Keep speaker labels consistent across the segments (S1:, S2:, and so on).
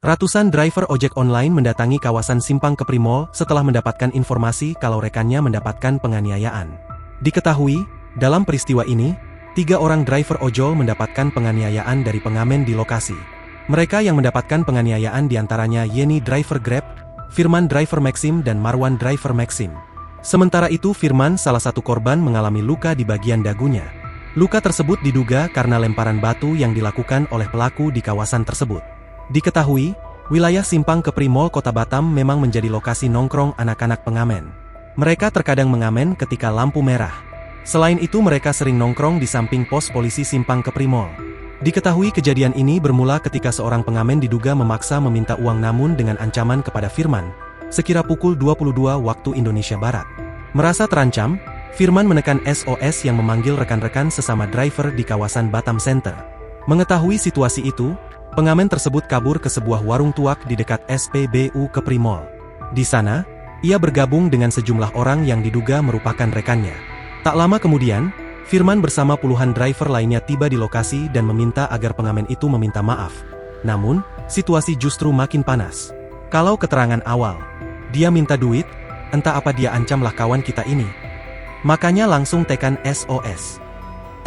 S1: Ratusan driver ojek online mendatangi kawasan Simpang Kepri Mall setelah mendapatkan informasi kalau rekannya mendapatkan penganiayaan. Diketahui, dalam peristiwa ini, 3 orang driver ojol mendapatkan penganiayaan dari pengamen di lokasi. Mereka yang mendapatkan penganiayaan diantaranya Yeni driver Grab, Firman driver Maxim dan Marwan driver Maxim. Sementara itu Firman salah satu korban mengalami luka di bagian dagunya. Luka tersebut diduga karena lemparan batu yang dilakukan oleh pelaku di kawasan tersebut. Diketahui, wilayah Simpang Kepri Mall Kota Batam memang menjadi lokasi nongkrong anak-anak pengamen. Mereka terkadang mengamen ketika lampu merah. Selain itu mereka sering nongkrong di samping pos polisi Simpang Kepri Mall. Diketahui kejadian ini bermula ketika seorang pengamen diduga memaksa meminta uang namun dengan ancaman kepada Firman, sekira pukul 22 waktu Indonesia Barat. Merasa terancam, Firman menekan SOS yang memanggil rekan-rekan sesama driver di kawasan Batam Center. Mengetahui situasi itu, pengamen tersebut kabur ke sebuah warung tuak di dekat SPBU Kepri Mall. Di sana, ia bergabung dengan sejumlah orang yang diduga merupakan rekannya. Tak lama kemudian, Firman bersama puluhan driver lainnya tiba di lokasi dan meminta agar pengamen itu meminta maaf. Namun, situasi justru makin panas. Kalau keterangan awal, dia minta duit, entah apa dia ancamlah kawan kita ini. Makanya langsung tekan SOS.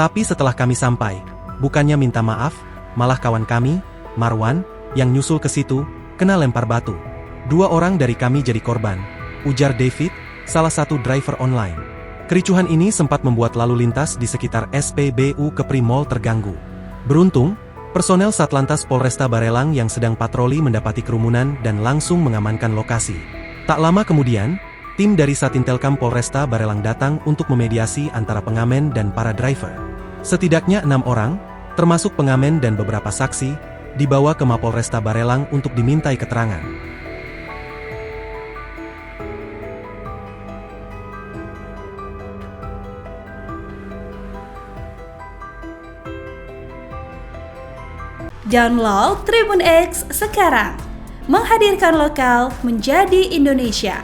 S1: Tapi setelah kami sampai, bukannya minta maaf, malah kawan kami, Marwan, yang nyusul ke situ, kena lempar batu. 2 orang dari kami jadi korban, ujar David, salah satu driver online. Kericuhan ini sempat membuat lalu lintas di sekitar SPBU Kepri Mall terganggu. Beruntung, personel Satlantas Polresta Barelang yang sedang patroli mendapati kerumunan dan langsung mengamankan lokasi. Tak lama kemudian, tim dari Satintelkam Polresta Barelang datang untuk memediasi antara pengamen dan para driver. Setidaknya 6 orang, termasuk pengamen dan beberapa saksi, dibawa ke Mapolresta Barelang untuk dimintai keterangan.
S2: Download Tribun X sekarang, menghadirkan lokal menjadi Indonesia.